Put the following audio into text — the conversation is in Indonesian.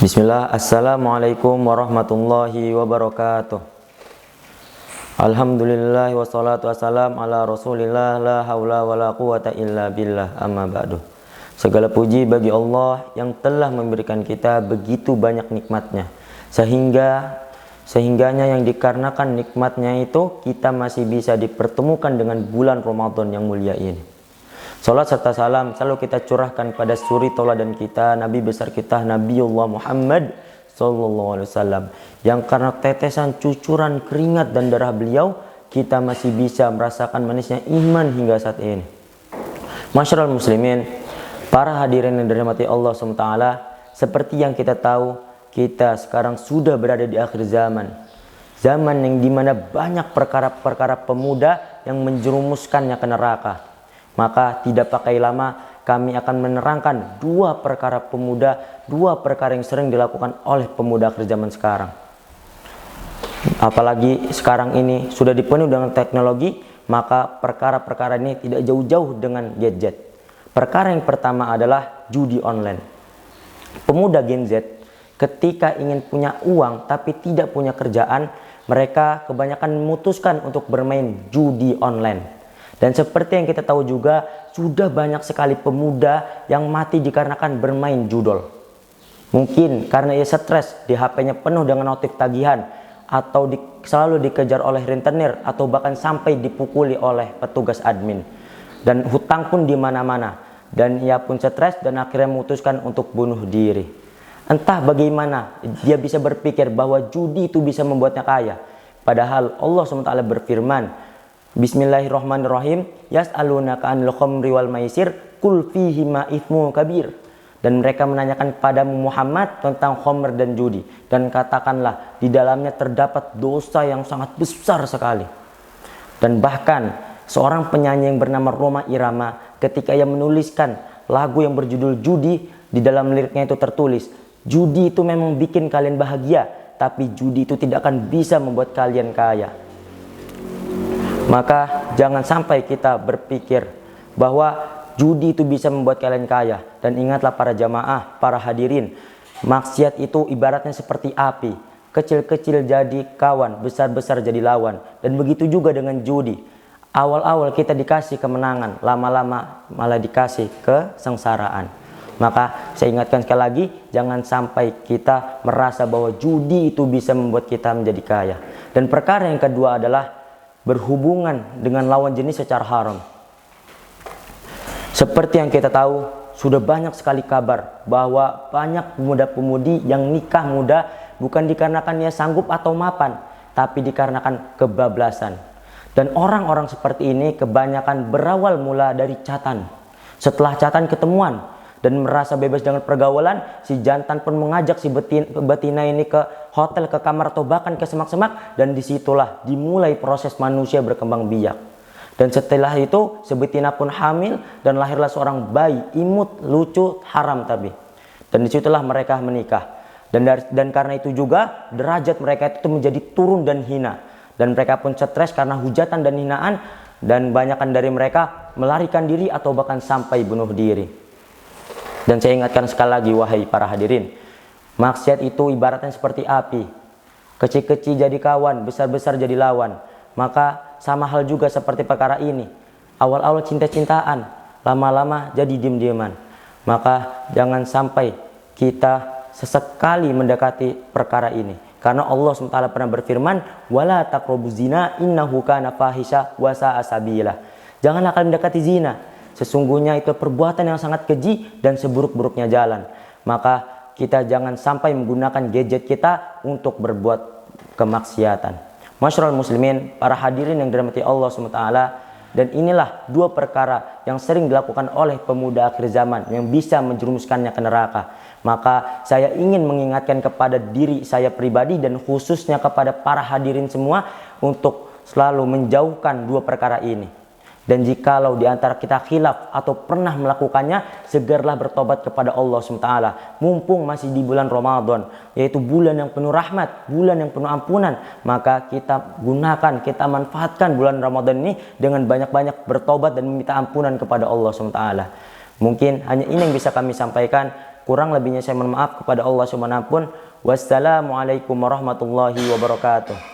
Bismillah, Assalamualaikum warahmatullahi wabarakatuh. Alhamdulillah wassalatu wassalam ala rasulillah la hawla wa la quwata illa billah, amma ba'du. Segala puji bagi Allah yang telah memberikan kita begitu banyak nikmatnya, sehingganya yang dikarenakan nikmatnya itu kita masih bisa dipertemukan dengan bulan Ramadan yang mulia ini. Salat serta salam selalu kita curahkan pada suri tauladan kita, Nabi besar kita Nabiullah Muhammad sallallahu alaihi wasallam, yang karena tetesan cucuran keringat dan darah beliau kita masih bisa merasakan manisnya iman hingga saat ini. Masyarul muslimin, para hadirin yang dirahmati Allah SWT, seperti yang kita tahu, kita sekarang sudah berada di akhir zaman. Zaman yang dimana banyak perkara-perkara pemuda yang menjerumuskannya ke neraka. Maka tidak pakai lama kami akan menerangkan dua perkara pemuda, dua perkara yang sering dilakukan oleh pemuda akhir zaman sekarang. Apalagi sekarang ini sudah dipenuhi dengan teknologi, maka perkara-perkara ini tidak jauh-jauh dengan gadget. Perkara yang pertama adalah judi online. Pemuda Gen Z ketika ingin punya uang tapi tidak punya kerjaan, mereka kebanyakan memutuskan untuk bermain judi online. Dan seperti yang kita tahu juga, sudah banyak sekali pemuda yang mati dikarenakan bermain judol. Mungkin karena ia stres, di HP-nya penuh dengan notif tagihan, atau selalu dikejar oleh rentenir, atau bahkan sampai dipukuli oleh petugas admin. Dan hutang pun di mana-mana. Dan ia pun stres dan akhirnya memutuskan untuk bunuh diri. Entah bagaimana dia bisa berpikir bahwa judi itu bisa membuatnya kaya. Padahal Allah SWT berfirman, Bismillahirrahmanirrahim, yas'alunaka 'anil khamri wal maisir qul fihima itsmun kabir. Dan mereka menanyakan kepadamu Muhammad tentang khamr dan judi, dan katakanlah di dalamnya terdapat dosa yang sangat besar sekali. Dan bahkan seorang penyanyi yang bernama Rhoma Irama ketika ia menuliskan lagu yang berjudul Judi, di dalam liriknya itu tertulis, judi itu memang bikin kalian bahagia, tapi judi itu tidak akan bisa membuat kalian kaya. Maka jangan sampai kita berpikir bahwa judi itu bisa membuat kalian kaya. Dan ingatlah para jamaah, para hadirin, maksiat itu ibaratnya seperti api. Kecil-kecil jadi kawan, besar-besar jadi lawan. Dan begitu juga dengan judi. Awal-awal kita dikasih kemenangan, lama-lama malah dikasih kesengsaraan. Maka saya ingatkan sekali lagi, jangan sampai kita merasa bahwa judi itu bisa membuat kita menjadi kaya. Dan perkara yang kedua adalah berhubungan dengan lawan jenis secara haram. Seperti yang kita tahu, sudah banyak sekali kabar bahwa banyak pemuda-pemudi yang nikah muda bukan dikarenakan ia sanggup atau mapan, tapi dikarenakan kebablasan. Dan orang-orang seperti ini kebanyakan berawal mula dari chatan. Setelah chatan ketemuan dan merasa bebas dengan pergaulan, si jantan pun mengajak si betina ini ke hotel, ke kamar, atau bahkan ke semak-semak. Dan disitulah dimulai proses manusia berkembang biak. Dan setelah itu si betina pun hamil dan lahirlah seorang bayi, imut, lucu, haram tapi. Dan disitulah mereka menikah. Dan karena itu juga derajat mereka itu menjadi turun dan hina. Dan mereka pun stres karena hujatan dan hinaan. Dan banyakkan dari mereka melarikan diri atau bahkan sampai bunuh diri. Dan saya ingatkan sekali lagi, wahai para hadirin, maksiat itu ibaratnya seperti api. Kecil-kecil jadi kawan, besar-besar jadi lawan. Maka sama hal juga seperti perkara ini. Awal-awal cinta-cintaan, lama-lama jadi diem-dieman. Maka jangan sampai kita sesekali mendekati perkara ini. Karena Allah SWT pernah berfirman, wala taqrabuz zina innahu kana fahisha wa sa'a sabila. Janganlah kalian mendekati zina. Sesungguhnya itu perbuatan yang sangat keji dan seburuk-buruknya jalan. Maka kita jangan sampai menggunakan gadget kita untuk berbuat kemaksiatan. Masyarul muslimin, para hadirin yang dirahmati Allah SWT. Dan inilah dua perkara yang sering dilakukan oleh pemuda akhir zaman yang bisa menjerumuskannya ke neraka. Maka saya ingin mengingatkan kepada diri saya pribadi dan khususnya kepada para hadirin semua untuk selalu menjauhkan dua perkara ini. Dan jikalau di antara kita khilaf atau pernah melakukannya, segeralah bertobat kepada Allah SWT. Mumpung masih di bulan Ramadan, yaitu bulan yang penuh rahmat, bulan yang penuh ampunan. Maka kita gunakan, kita manfaatkan bulan Ramadan ini dengan banyak-banyak bertobat dan meminta ampunan kepada Allah SWT. Mungkin hanya ini yang bisa kami sampaikan. Kurang lebihnya saya mohon maaf kepada Allah Subhanahu wa ta'ala. Wassalamualaikum warahmatullahi wabarakatuh.